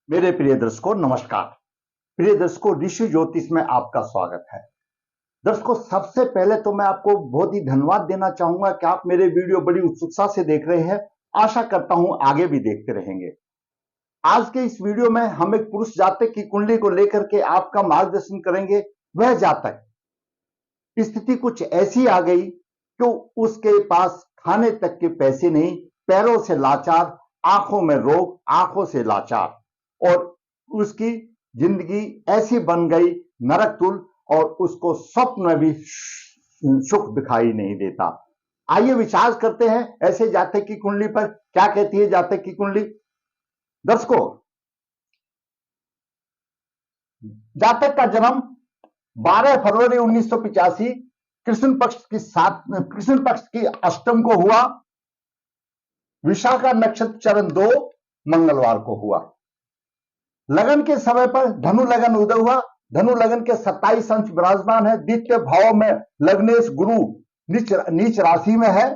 मेरे प्रिय दर्शकों नमस्कार। प्रिय दर्शकों, ऋषि ज्योतिष में आपका स्वागत है। दर्शकों, सबसे पहले तो मैं आपको बहुत ही धन्यवाद देना चाहूंगा कि आप मेरे वीडियो बड़ी उत्सुकता से देख रहे हैं। आशा करता हूं आगे भी देखते रहेंगे। आज के इस वीडियो में हम एक पुरुष जातक की कुंडली को लेकर के आपका मार्गदर्शन करेंगे। वह जातक स्थिति कुछ ऐसी आ गई कि उसके पास खाने तक के पैसे नहीं, पैरों से लाचार, आंखों में रोग, आंखों से लाचार, और उसकी जिंदगी ऐसी बन गई नरक तुल, और उसको स्वप्न में भी सुख दिखाई नहीं देता। आइए विचार करते हैं ऐसे जातक की कुंडली पर। क्या कहती है जातक की कुंडली? दर्शकों, जातक का जन्म 12 फरवरी 1985 कृष्ण पक्ष की अष्टम को हुआ। विशाखा नक्षत्र चरण 2 मंगलवार को हुआ। लगन के समय पर धनु लगन उदय हुआ। धनु लगन के 27 अंश विराजमान है। द्वितीय भाव में लग्नेश गुरु नीच राशि में है।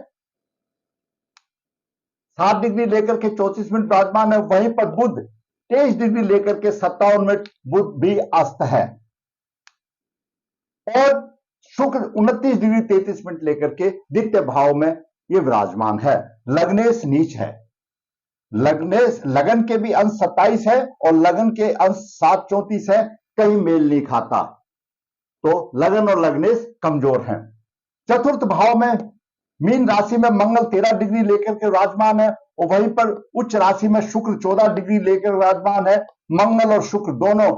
7 डिग्री लेकर के 34 मिनट विराजमान है। वहीं पर बुध 23 डिग्री लेकर के 57 मिनट बुध भी अस्त है, और शुक्र 29 डिग्री 33 मिनट लेकर के द्वितीय भाव में ये विराजमान है। लग्नेश नीच है। लगन के भी अंश 27 है और लगन के अंश 7 34 है। कहीं मेल नहीं खाता, तो लगन और लग्नेश कमजोर हैं। चतुर्थ भाव में मीन राशि में मंगल 13 डिग्री लेकर के विराजमान है, और वहीं पर उच्च राशि में शुक्र 14 डिग्री लेकर विराजमान है। मंगल और शुक्र दोनों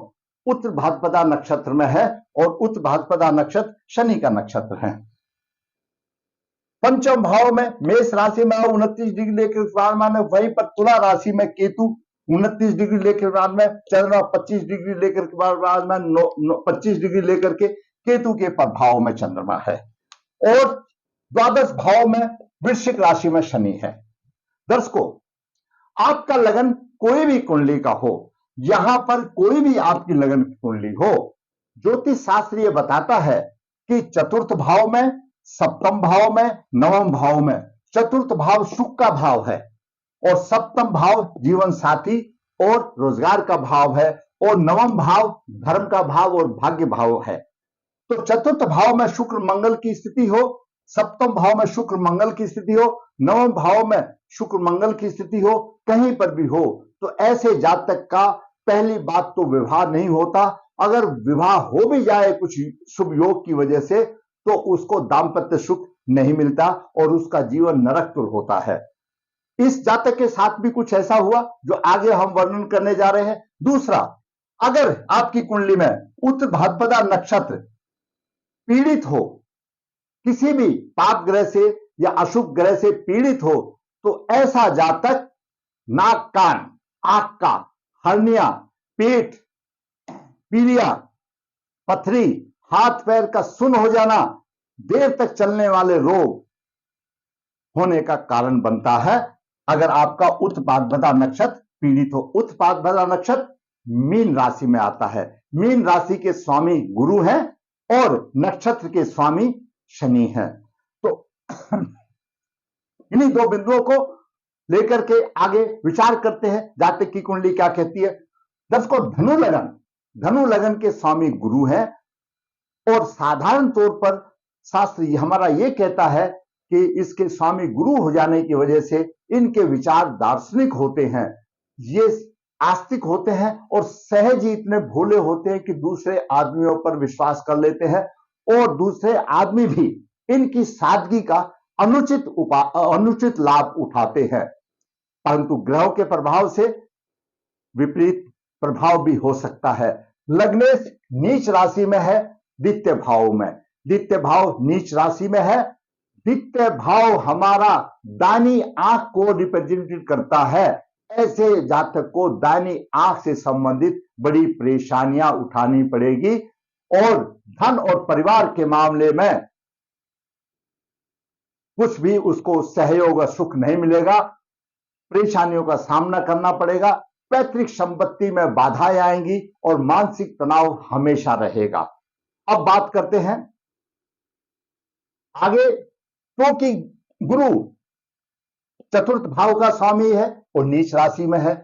उत्तर भाद्रपदा नक्षत्र में है, और उत्तर भाद्रपदा नक्षत्र शनि का नक्षत्र है। पंचम भाव में मेष राशि में 29 डिग्री लेकर विराजमान है। वहीं पर तुला राशि में केतु 29 डिग्री लेकर विराजमान है। चंद्रमा 25 डिग्री लेकर विराजमान, 25 डिग्री लेकर के केतु के प्रभाव में चंद्रमा है, और द्वादश भाव में वृश्चिक राशि में शनि है। दर्शकों, आपका लगन कोई भी कुंडली का हो, यहां पर कोई भी आपकी लगन की कुंडली हो, ज्योतिष शास्त्र ये बताता है कि चतुर्थ भाव में, सप्तम भाव में, नवम भाव में, चतुर्थ भाव सुख का भाव है, और सप्तम भाव जीवन साथी और रोजगार का भाव है, और नवम भाव धर्म का भाव और भाग्य भाव है। तो चतुर्थ भाव में शुक्र मंगल की स्थिति हो, सप्तम भाव में शुक्र मंगल की स्थिति हो, नवम भाव में शुक्र मंगल की स्थिति हो, कहीं पर भी हो, तो ऐसे जातक का पहली बात तो विवाह नहीं होता। अगर विवाह हो भी जाए कुछ शुभ योग की वजह से, तो उसको दाम्पत्य सुख नहीं मिलता और उसका जीवन नरकतुल होता है। इस जातक के साथ भी कुछ ऐसा हुआ जो आगे हम वर्णन करने जा रहे हैं। दूसरा, अगर आपकी कुंडली में उत्तर भाद्रपदा नक्षत्र पीड़ित हो, किसी भी पाप ग्रह से या अशुभ ग्रह से पीड़ित हो, तो ऐसा जातक नाक, कान, आंख का हर्निया, पेट, पीलिया, पथरी, हाथ पैर का सुन्न हो जाना, देर तक चलने वाले रोग होने का कारण बनता है। अगर आपका उत्पादभदा नक्षत्र पीड़ित हो। उत्पादभदा नक्षत्र मीन राशि में आता है। मीन राशि के स्वामी गुरु हैं और नक्षत्र के स्वामी शनि हैं। तो इन्हीं दो बिंदुओं को लेकर के आगे विचार करते हैं जातक की कुंडली क्या कहती है। दर्शकों, धनु लगन के स्वामी गुरु हैं, और साधारण तौर पर शास्त्र हमारा यह कहता है कि इसके स्वामी गुरु हो जाने की वजह से इनके विचार दार्शनिक होते हैं, ये आस्तिक होते हैं, और सहज ही इतने भोले होते हैं कि दूसरे आदमियों पर विश्वास कर लेते हैं, और दूसरे आदमी भी इनकी सादगी का अनुचित लाभ उठाते हैं। परंतु ग्रहों के प्रभाव से विपरीत प्रभाव भी हो सकता है। लग्नेश नीच राशि में है, द्वितीय भाव में। द्वितीय भाव नीच राशि में है। द्वितीय भाव हमारा दानी आंख को रिप्रेजेंट करता है। ऐसे जातक को दानी आंख से संबंधित बड़ी परेशानियां उठानी पड़ेगी, और धन और परिवार के मामले में कुछ भी उसको सहयोग और सुख नहीं मिलेगा। परेशानियों का सामना करना पड़ेगा। पैतृक संपत्ति में बाधाएं आएंगी और मानसिक तनाव हमेशा रहेगा। अब बात करते हैं आगे, क्योंकि गुरु चतुर्थ भाव का स्वामी है और नीच राशि में है,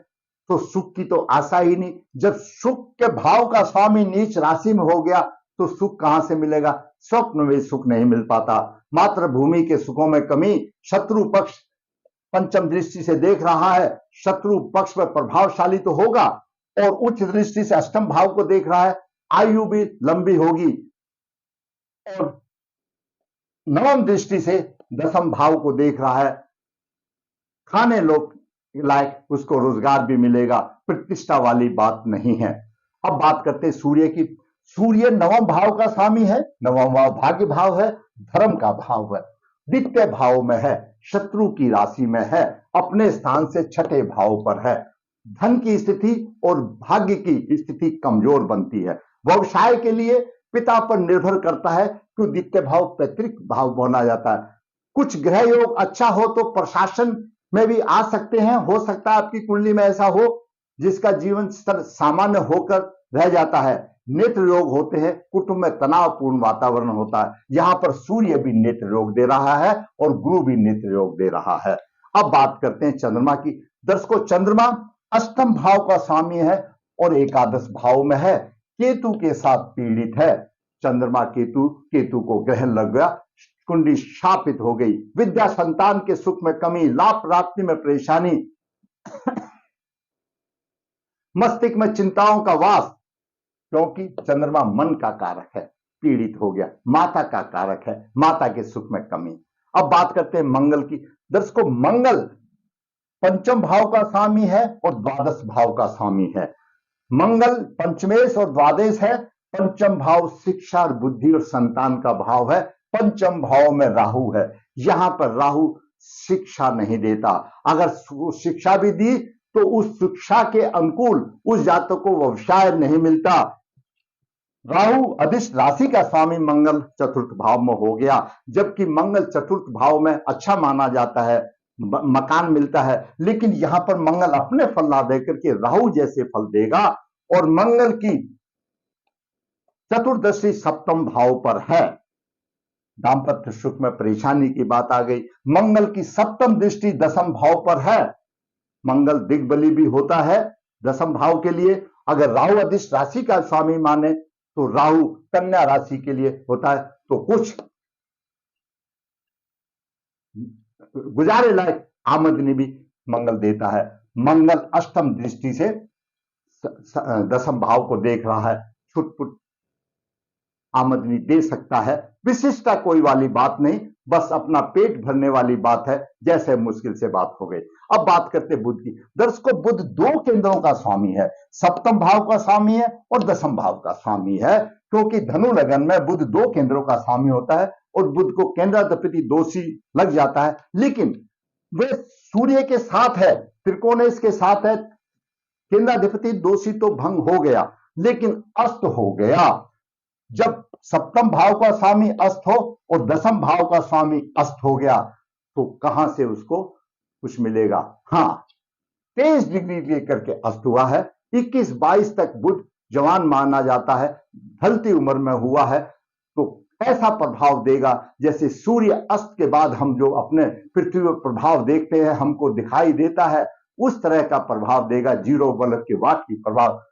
तो सुख की तो आशा ही नहीं। जब सुख के भाव का स्वामी नीच राशि में हो गया तो सुख कहां से मिलेगा? स्वप्न में सुख नहीं मिल पाता। मातृभूमि के सुखों में कमी, शत्रु पक्ष पंचम दृष्टि से देख रहा है, शत्रु पक्ष पर प्रभावशाली तो होगा, और उच्च दृष्टि से अष्टम भाव को देख रहा है, आयु भी लंबी होगी, और नवम दृष्टि से दसम भाव को देख रहा है, खाने लोग लायक उसको रोजगार भी मिलेगा, प्रतिष्ठा वाली बात नहीं है। अब बात करते हैं सूर्य की। सूर्य नवम भाव का स्वामी है, नवम भाव भाग्य भाव है, धर्म का भाव है, द्वितीय भाव में है, शत्रु की राशि में है, अपने स्थान से छठे भाव पर है। धन की स्थिति और भाग्य की स्थिति कमजोर बनती है। व्यवसाय के लिए पिता पर निर्भर करता है, क्यों? द्वितीय भाव पैतृक भाव माना जाता है। कुछ ग्रह योग अच्छा हो तो प्रशासन में भी आ सकते हैं, हो सकता है आपकी कुंडली में ऐसा हो जिसका जीवन स्तर सामान्य होकर रह जाता है। नेत्र रोग होते हैं, कुटुंब में तनावपूर्ण वातावरण होता है। यहां पर सूर्य भी नेत्र रोग दे रहा है और गुरु भी नेत्र रोग दे रहा है। अब बात करते हैं चंद्रमा की। दर्शकों, चंद्रमा अष्टम भाव का स्वामी है और एकादश भाव में है, केतु के साथ पीड़ित है। चंद्रमा केतु को ग्रहण लग गया, कुंडली शापित हो गई। विद्या संतान के सुख में कमी, लाभ प्राप्ति में परेशानी, मस्तिष्क में चिंताओं का वास, क्योंकि चंद्रमा मन का कारक है, पीड़ित हो गया। माता का कारक है, माता के सुख में कमी। अब बात करते हैं मंगल की। दर्शकों, मंगल पंचम भाव का स्वामी है और द्वादश भाव का स्वामी है। मंगल पंचमेश और द्वादश है। पंचम भाव शिक्षा और बुद्धि और संतान का भाव है। पंचम भाव में राहु है। यहां पर राहु शिक्षा नहीं देता। अगर शिक्षा भी दी तो उस शिक्षा के अनुकूल उस जातक को व्यवसाय नहीं मिलता। राहु अधिष्ट राशि का स्वामी मंगल चतुर्थ भाव में हो गया, जबकि मंगल चतुर्थ भाव में अच्छा माना जाता है, मकान मिलता है, लेकिन यहां पर मंगल अपने फल ना देकर के राहु जैसे फल देगा। और मंगल की चतुर्दशी सप्तम भाव पर है। दाम्पत्य सुख में परेशानी की बात आ गई। मंगल की सप्तम दृष्टि दसम भाव पर है। मंगल दिग्बली भी होता है दसम भाव के लिए। अगर राहु अधिष्ट राशि का स्वामी माने तो राहु कन्या राशि के लिए होता है, तो कुछ गुजारे लायक आमदनी भी मंगल देता है। मंगल अष्टम दृष्टि से दसम भाव को देख रहा है, छुटपुट आमदनी दे सकता है। विशिष्टता कोई वाली बात नहीं, बस अपना पेट भरने वाली बात है, जैसे मुश्किल से बात हो गई। अब बात करते बुध की। दर्शकों, बुध दो केंद्रों का स्वामी है, सप्तम भाव का स्वामी है और दसम भाव का स्वामी है, क्योंकि धनु लगन में बुध दो केंद्रों का स्वामी होता है और बुध को केंद्राधिपति दोषी लग जाता है, लेकिन वे सूर्य के साथ है, त्रिकोणेश के साथ है। केंद्राधिपति दोषी तो भंग हो गया, लेकिन अस्त हो गया। जब सप्तम भाव का स्वामी अस्त हो और दसम भाव का स्वामी अस्त हो गया तो कहां से उसको कुछ मिलेगा? हाँ, 23 डिग्री लेकर के अस्त हुआ है। 21-22 तक बुध जवान माना जाता है, ढलती उम्र में हुआ है, तो ऐसा प्रभाव देगा जैसे सूर्य अस्त के बाद हम जो अपने पृथ्वी पर प्रभाव देखते हैं, हमको दिखाई देता है, उस तरह का प्रभाव देगा। जीरो बल्ब के वाट की प्रभाव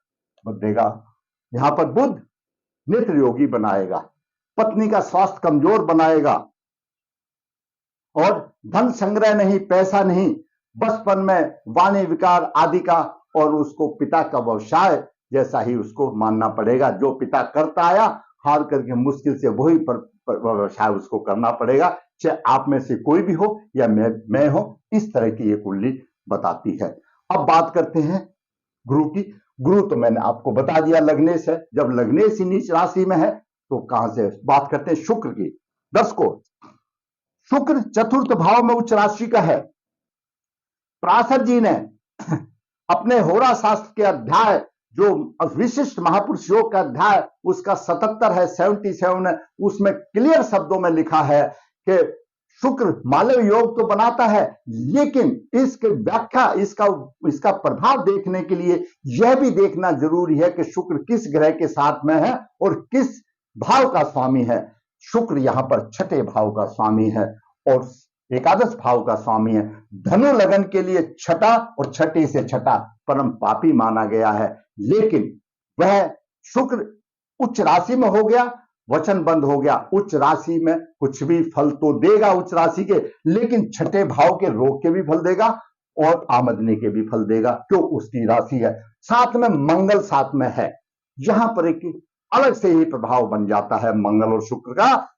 देगा। यहां पर बुध नेत्र योगी बनाएगा, पत्नी का स्वास्थ्य कमजोर बनाएगा, और धन संग्रह नहीं, पैसा नहीं, बचपन में वाणी विकार आदि का, और उसको पिता का व्यवसाय जैसा ही उसको मानना पड़ेगा। जो पिता करता आया, हार करके मुश्किल से वही व्यवसाय उसको करना पड़ेगा, चाहे आप में से कोई भी हो या मैं हो। इस तरह की ये कुंडली बताती है। अब बात करते हैं गुरु की। गुरु तो मैंने आपको बता दिया लग्नेश है। जब लग्नेश ही नीच राशि में है तो कहां से? बात करते हैं शुक्र की। दर्शकों, शुक्र चतुर्थ भाव में उच्च राशि का है। पराशर जी ने अपने होरा शास्त्र के अध्याय, जो विशिष्ट महापुरुष योग का अध्याय उसका 77 है, 77 है, उसमें क्लियर शब्दों में लिखा है कि शुक्र मालव योग तो बनाता है, लेकिन इसके व्याख्या, इसका प्रभाव देखने के लिए यह भी देखना जरूरी है कि शुक्र किस ग्रह के साथ में है और किस भाव का स्वामी है। शुक्र यहां पर छठे भाव का स्वामी है और एकादश भाव का स्वामी है। धनु लगन के लिए छठा और छठे से छठा परम पापी माना गया है, लेकिन वह शुक्र उच्च राशि में हो गया, वचन बंद हो गया। उच्च राशि में कुछ भी फल तो देगा उच्च राशि के, लेकिन छठे भाव के रोग के भी फल देगा और आमदनी के भी फल देगा, क्यों? उसकी राशि है। साथ में मंगल साथ में है, यहां पर एक अलग से ही प्रभाव बन जाता है मंगल और शुक्र का।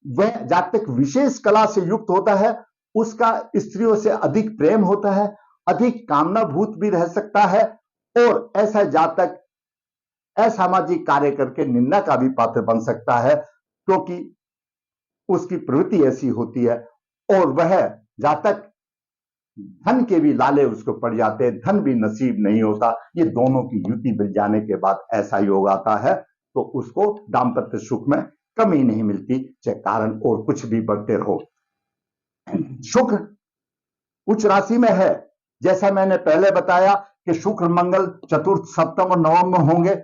वह जातक विशेष कला से युक्त होता है, उसका स्त्रियों से अधिक प्रेम होता है, अधिक कामनाभूत भी रह सकता है, और ऐसा जातक असामाजिक कार्य करके निंदा का भी पात्र बन सकता है, क्योंकि उसकी प्रवृत्ति ऐसी होती है। और वह जातक धन के भी लाले उसको पड़ जाते हैं, धन भी नसीब नहीं होता। ये दोनों की युति मिल जाने के बाद ऐसा योग आता है, तो उसको दाम्पत्य सुख में कमी नहीं मिलती, चाहे कारण और कुछ भी बढ़ते रहो। शुक्र उच्च राशि में है, जैसा मैंने पहले बताया कि शुक्र मंगल चतुर्थ सप्तम और नवम में होंगे,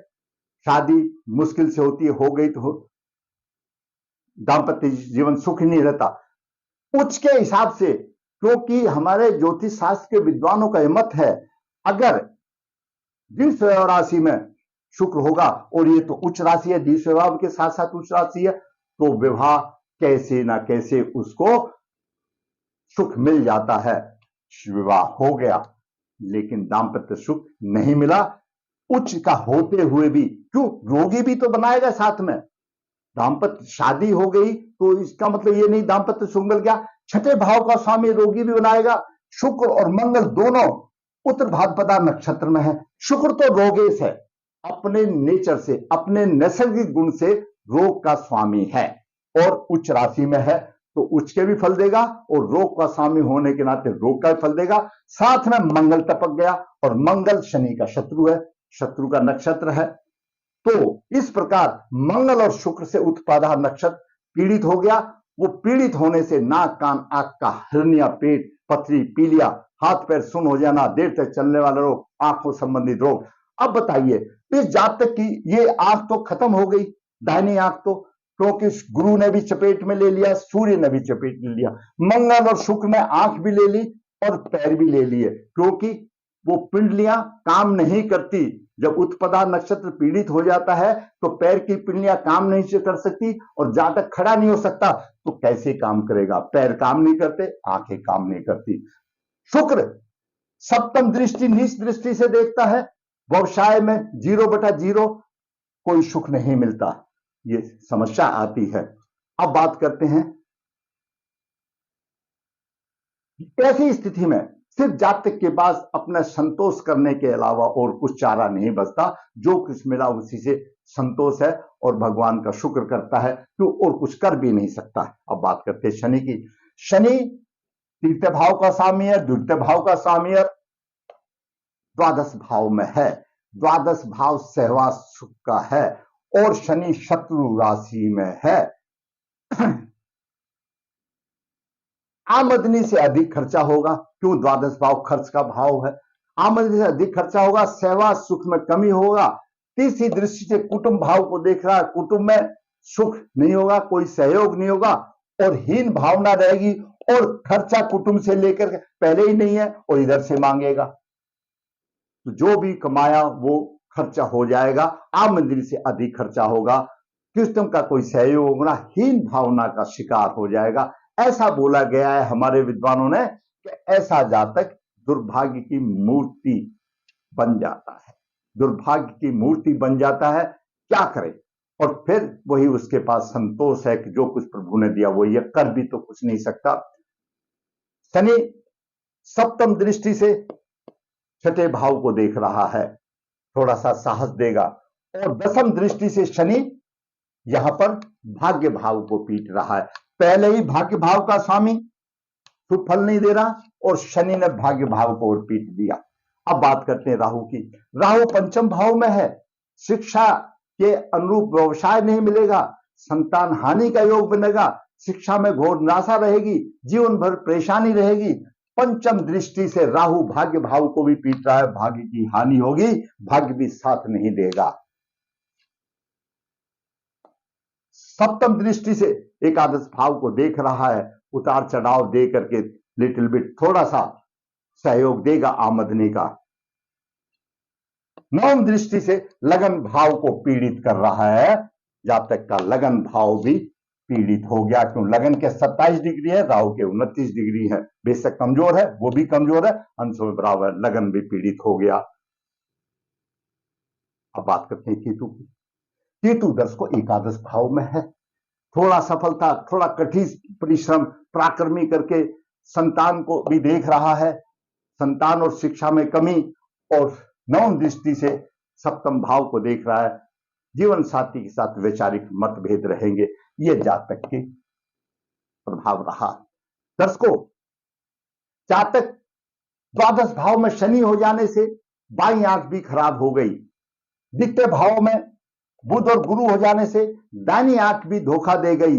शादी मुश्किल से होती है, हो गई तो दाम्पत्य जीवन सुख नहीं रहता। उच्च के हिसाब से, क्योंकि हमारे ज्योतिष शास्त्र के विद्वानों का मत है, अगर द्वितीय राशि में शुक्र होगा, और ये तो उच्च राशि है, द्वितीय भाव के साथ साथ उच्च राशि है, तो विवाह कैसे ना कैसे उसको सुख मिल जाता है, विवाह हो गया, लेकिन दाम्पत्य सुख नहीं मिला। उच्च का होते हुए भी, क्यों? रोगी भी तो बनाएगा साथ में। दाम्पत्य शादी हो गई तो इसका मतलब ये नहीं दाम्पत्य सुख मिल गया, छठे भाव का स्वामी रोगी भी बनाएगा। शुक्र और मंगल दोनों उत्तर भाद्रपदा नक्षत्र में है। शुक्र तो रोगेश है, अपने नेचर से, अपने नैसर्गिक गुण से रोग का स्वामी है, और उच्च राशि में है, तो उच्च के भी फल देगा, और रोग का स्वामी होने के नाते रोग का भी फल देगा। साथ में मंगल टपक गया, और मंगल शनि का शत्रु है, शत्रु का नक्षत्र है। तो इस प्रकार मंगल और शुक्र से उत्पादा नक्षत्र पीड़ित हो गया। वो पीड़ित होने से नाक कान आंख का हर्निया, पेट पथरी, पीलिया, हाथ पैर सुन हो जाना, देर तक चलने वाला रोग, आंखों संबंधित रोग। अब बताइए, इस जातक की ये आंख तो खत्म हो गई, दाहिनी आंख तो, क्योंकि गुरु ने भी चपेट में ले लिया, सूर्य ने भी चपेट में लिया, मंगल और शुक्र ने आंख भी ले ली और पैर भी ले लिए, क्योंकि वो पिंडलियां काम नहीं करती। जब उत्पदा नक्षत्र पीड़ित हो जाता है तो पैर की पिंडलियां काम नहीं कर सकती, और जातक खड़ा नहीं हो सकता, तो कैसे काम करेगा? पैर काम नहीं करते, आंखें काम नहीं करती। शुक्र सप्तम दृष्टि, नीच दृष्टि से देखता है, व्यवसाय में 0/0 कोई सुख नहीं मिलता, ये समस्या आती है। अब बात करते हैं, ऐसी स्थिति में सिर्फ जातक के पास अपना संतोष करने के अलावा और कुछ चारा नहीं बचता। जो कुछ मिला उसी से संतोष है, और भगवान का शुक्र करता है, क्यों? और कुछ कर भी नहीं सकता। अब बात करते हैं शनि की। शनि तृतीय भाव का स्वामी है, द्वितीय भाव का स्वामी है, द्वादश भाव में है। द्वादश भाव सहवास सुख का है, और शनि शत्रु राशि में है। आमदनी से अधिक खर्चा होगा, क्यों? द्वादश भाव खर्च का भाव है, आमदनी से अधिक खर्चा होगा, सहवास सुख में कमी होगा। तीसरी दृष्टि से कुटुंब भाव को देख रहा है, कुटुंब में सुख नहीं होगा, कोई सहयोग नहीं होगा, और हीन भावना रहेगी, और खर्चा कुटुंब से लेकर पहले ही नहीं है और इधर से मांगेगा, तो जो भी कमाया वो खर्चा हो जाएगा, आमदनी से अधिक खर्चा होगा, कुटुंब का कोई सहयोग होगा, हीन भावना का शिकार हो जाएगा। ऐसा बोला गया है हमारे विद्वानों ने कि ऐसा जातक दुर्भाग्य की मूर्ति बन जाता है, दुर्भाग्य की मूर्ति बन जाता है। क्या करे? और फिर वही उसके पास संतोष है कि जो कुछ प्रभु ने दिया वो ये कर भी तो कुछ नहीं सकता। शनि सप्तम दृष्टि से छठे भाव को देख रहा है, थोड़ा सा साहस देगा, और दसम दृष्टि से शनि यहां पर भाग्य भाव को पीट रहा है। पहले ही भाग्य भाव का स्वामी शुभ फल नहीं दे रहा, और शनि ने भाग्य भाव को और पीट दिया। अब बात करते हैं राहु की। राहु पंचम भाव में है, शिक्षा के अनुरूप व्यवसाय नहीं मिलेगा, संतान हानि का योग बनेगा, शिक्षा में घोर निराशा रहेगी, जीवन भर परेशानी रहेगी। पंचम दृष्टि से राहु भाग्य भाव को भी पीट रहा है, भाग्य की हानि होगी, भाग्य भी साथ नहीं देगा। सप्तम दृष्टि से एकादश भाव को देख रहा है, उतार चढ़ाव दे करके लिटिल बिट थोड़ा सा सहयोग देगा आमदनी का। नवम दृष्टि से लगन भाव को पीड़ित कर रहा है, जातक का लगन भाव भी पीड़ित हो गया। क्यों? लगन के 27 डिग्री है, राहु के 29 डिग्री है, बेशक कमजोर है, वो भी कमजोर है, अंशों में बराबर, लगन भी पीड़ित हो गया। अब बात करते हैं केतु की। केतु दर्शकों एकादश भाव में है, थोड़ा सफलता, थोड़ा कठिन परिश्रम पराक्रमी करके संतान को भी देख रहा है, संतान और शिक्षा में कमी, और नवम दृष्टि से सप्तम भाव को देख रहा है। जीवन साथी के साथ वैचारिक मतभेद रहेंगे, ये जातक के प्रभाव रहा। दर्शकों, जातक द्वादश भाव में शनि हो जाने से बाईं आंख भी खराब हो गई, द्वितीय भाव में बुध और गुरु हो जाने से दाहिनी आंख भी धोखा दे गई,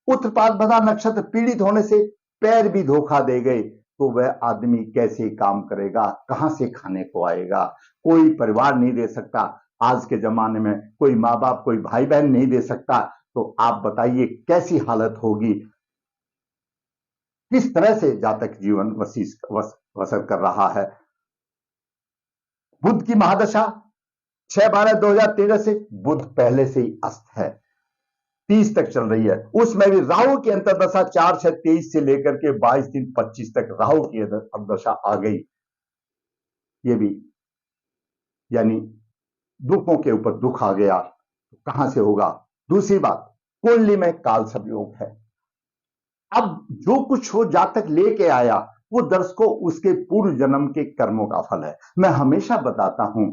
उत्तरपाद नक्षत्र पीड़ित होने से पैर भी धोखा दे गए, तो वह आदमी कैसे काम करेगा, कहां से खाने को आएगा? कोई परिवार नहीं दे सकता, आज के जमाने में कोई माँ बाप, कोई भाई बहन नहीं दे सकता, तो आप बताइए कैसी हालत होगी? किस तरह से जातक जीवन बसर कर रहा है? बुध की महादशा 6/12/2013 से बुध पहले से ही अस्त है, 30 तक चल रही है, उसमें भी राहु की अंतर्दशा 4/6/23 से लेकर के 22/3/25 तक राहु की अंतर्दशा आ गई। ये भी यानी दुखों के ऊपर दुख आ गया, तो कहां से होगा? दूसरी बात, कुंडली में काल संयोग है। अब जो कुछ हो जातक लेके आया, वो दर्शकों उसके पूर्व जन्म के कर्मों का फल है। मैं हमेशा बताता हूं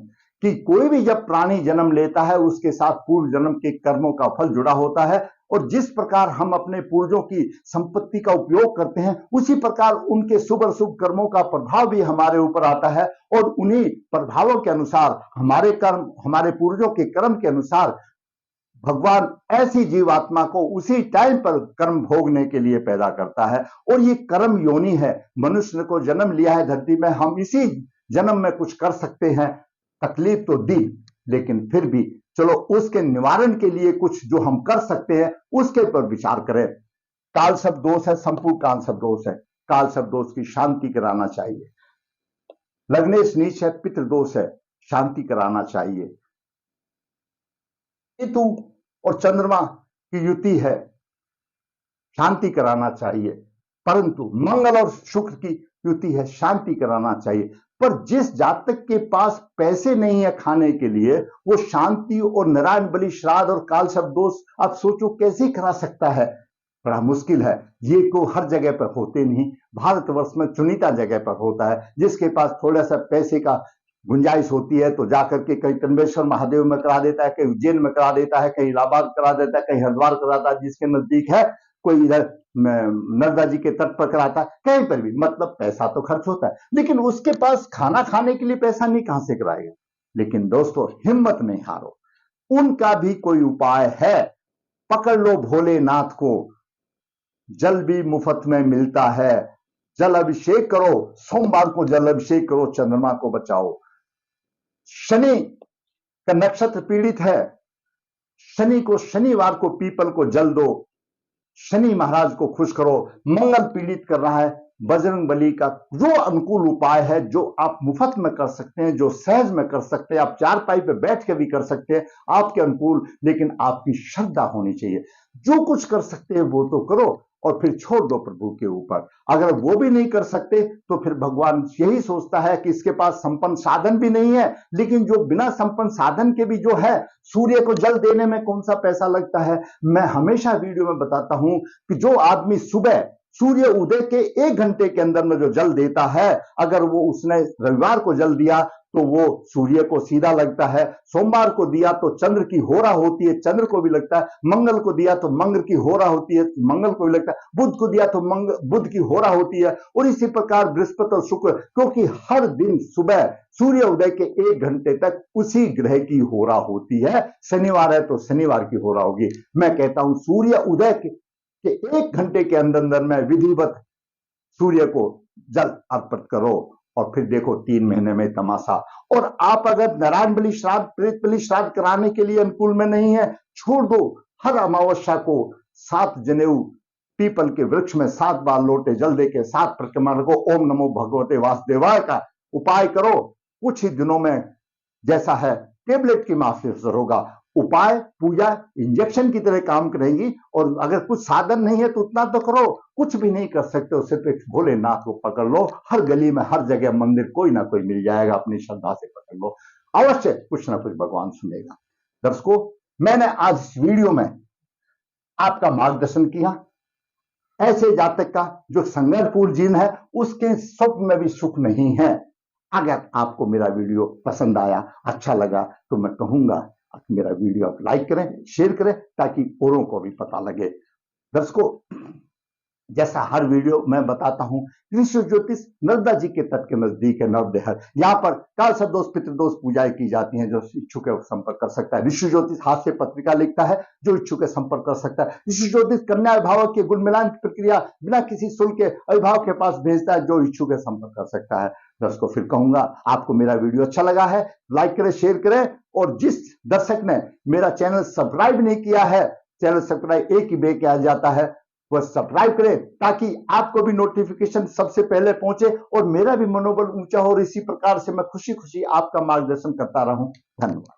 कि कोई भी जब प्राणी जन्म लेता है, उसके साथ पूर्व जन्म के कर्मों का फल जुड़ा होता है, और जिस प्रकार हम अपने पूर्वजों की संपत्ति का उपयोग करते हैं, उसी प्रकार उनके शुभ और शुभ कर्मों का प्रभाव भी हमारे ऊपर आता है, और उन्हीं प्रभावों के अनुसार हमारे कर्म, हमारे पूर्वजों के कर्म के अनुसार भगवान ऐसी जीवात्मा को उसी टाइम पर कर्म भोगने के लिए पैदा करता है। और ये कर्म योनि है, मनुष्य को जन्म लिया है धरती में, हम इसी जन्म में कुछ कर सकते हैं, तकलीफ तो दी, लेकिन फिर भी चलो उसके निवारण के लिए कुछ जो हम कर सकते हैं उसके पर विचार करें। काल शब्द दोष है, संपूर्ण काल शब्द दोष है, काल शब्द दोष की शांति कराना चाहिए। लग्नेश नीच है, पितृदोष है, शांति कराना चाहिए। केतु और चंद्रमा की युति है, शांति कराना चाहिए। परंतु मंगल और शुक्र की युति है, शांति कराना चाहिए। पर जिस जातक के पास पैसे नहीं है खाने के लिए, वो शांति और नारायण बलि श्राद्ध और काल शब्द दोष आप सोचो कैसे करा सकता है? बड़ा मुश्किल है। ये को हर जगह पर होते नहीं, भारतवर्ष में चुनिंदा जगह पर होता है। जिसके पास थोड़ा सा पैसे का गुंजाइश होती है तो जाकर के कहीं कन्वेश्वर महादेव में करा देता है, कहीं उज्जैन में करा देता है, कहीं इलाहाबाद करा देता है, कहीं हरिद्वार कराता है, जिसके नजदीक है, कोई इधर नर्मदा जी के तट पर कराता है, कहीं पर भी, मतलब पैसा तो खर्च होता है, लेकिन उसके पास खाना खाने के लिए पैसा नहीं, कहां से कराएगा? लेकिन दोस्तों हिम्मत नहीं हारो, उनका भी कोई उपाय है। पकड़ लो भोलेनाथ को, जल भी मुफ्त में मिलता है, जल अभिषेक करो, सोमवार को जल अभिषेक करो, चंद्रमा को बचाओ। शनि का नक्षत्र पीड़ित है, शनि को शनिवार को पीपल को जल दो, शनि महाराज को खुश करो। मंगल पीड़ित कर रहा है, बजरंग बली का जो अनुकूल उपाय है, जो आप मुफ्त में कर सकते हैं, जो सहज में कर सकते हैं, आप चारपाई पे बैठ के भी कर सकते हैं, आपके अनुकूल, लेकिन आपकी श्रद्धा होनी चाहिए। जो कुछ कर सकते हैं वो तो करो, और फिर छोड़ दो प्रभु के ऊपर। अगर वो भी नहीं कर सकते तो फिर भगवान यही सोचता है कि इसके पास संपन्न साधन भी नहीं है, लेकिन जो बिना संपन्न साधन के भी जो है, सूर्य को जल देने में कौन सा पैसा लगता है? मैं हमेशा वीडियो में बताता हूं कि जो आदमी सुबह सूर्य उदय के 1 घंटे के अंदर में जो जल देता है, अगर वो उसने रविवार को जल दिया तो वो सूर्य को सीधा लगता है, सोमवार को दिया तो चंद्र की होरा होती है, चंद्र को भी लगता है, मंगल को दिया तो मंगल की होरा होती है, मंगल को भी लगता है, बुध को दिया तो बुध की होरा होती है, और इसी प्रकार बृहस्पति और शुक्र, क्योंकि हर दिन सुबह सूर्य उदय के 1 घंटे तक उसी ग्रह की होरा होती है। शनिवार है तो शनिवार की होरा होगी। मैं कहता हूं सूर्य उदय के 1 घंटे के अंदर में विधिवत सूर्य को जल अर्पित करो, और फिर देखो 3 महीने में तमाशा। और आप अगर नारायण बलि श्राद्ध, प्रेत बलि श्राद्ध कराने के लिए अनुकूल में नहीं है, छोड़ दो, हर अमावस्या को 7 जनेऊ पीपल के वृक्ष में 7 बार लोटे जल देके 7 परिक्रमण को ओम नमो भगवते वासुदेवाय का उपाय करो। कुछ ही दिनों में जैसा है टेबलेट की माफी असर होगा। उपाय पूजा इंजेक्शन की तरह काम करेंगी। और अगर कुछ साधन नहीं है तो उतना तो करो, कुछ भी नहीं कर सकते हो सिर्फ एक भोलेनाथ को पकड़ लो। हर गली में हर जगह मंदिर कोई ना कोई मिल जाएगा, अपनी श्रद्धा से पकड़ लो, अवश्य कुछ ना कुछ भगवान सुनेगा। दर्शकों, मैंने आज इस वीडियो में आपका मार्गदर्शन किया ऐसे जातक का जो संघर्षपूर्ण जीवन है, उसके स्वप्न में भी सुख नहीं है। अगर आपको मेरा वीडियो पसंद आया, अच्छा लगा, तो मैं कहूंगा मेरा वीडियो आप लाइक करें, शेयर करें, ताकि औरों को भी पता लगे। दर्शकों, जैसा हर वीडियो मैं बताता हूं, ऋषि ज्योतिष नर्मदा जी के तट के नजदीक है नवदेहर। यहाँ पर काल सदोष पितृदोष पूजाएं की जाती हैं। जो इच्छुक है संपर्क कर सकता है। ऋषि ज्योतिष हाथ से पत्रिका लिखता है, जो इच्छुक है संपर्क कर सकता है। ऋषि ज्योतिष कन्या अभिभावक के गुण मिलान की प्रक्रिया बिना किसी शुल्क के अभिभावक के पास भेजता है, जो इच्छुक है संपर्क कर सकता है। दर्शकों, फिर कहूंगा, आपको मेरा वीडियो अच्छा लगा है, लाइक करें, शेयर करें। और जिस दर्शक ने मेरा चैनल सब्सक्राइब नहीं किया है, चैनल सब्सक्राइब एक ही बे किया जाता है, वह सब्सक्राइब करें, ताकि आपको भी नोटिफिकेशन सबसे पहले पहुंचे और मेरा भी मनोबल ऊंचा हो। और इसी प्रकार से मैं खुशी खुशी आपका मार्गदर्शन करता रहूं। धन्यवाद।